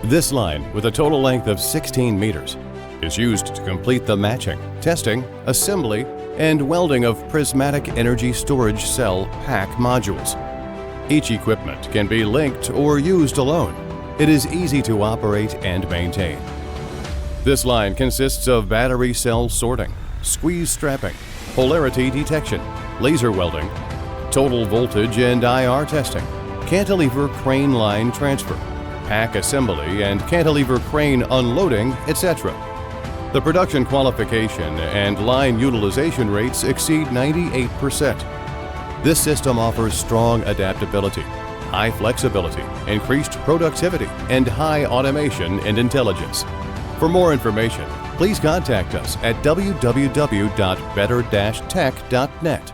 This line, with a total length of 16 meters, is used to complete the matching, testing, assembly, and welding of prismatic energy storage cell pack modules. Each equipment can be linked or used alone. It is easy to operate and maintain. This line consists of battery cell sorting, squeeze strapping, polarity detection, laser welding, total voltage and IR testing, cantilever crane line transfer, pack assembly and cantilever crane unloading, etc. The production qualification and line utilization rates exceed 98%. This system offers strong adaptability, high flexibility, increased productivity, and high automation and intelligence. For more information, please contact us at www.better-tech.net.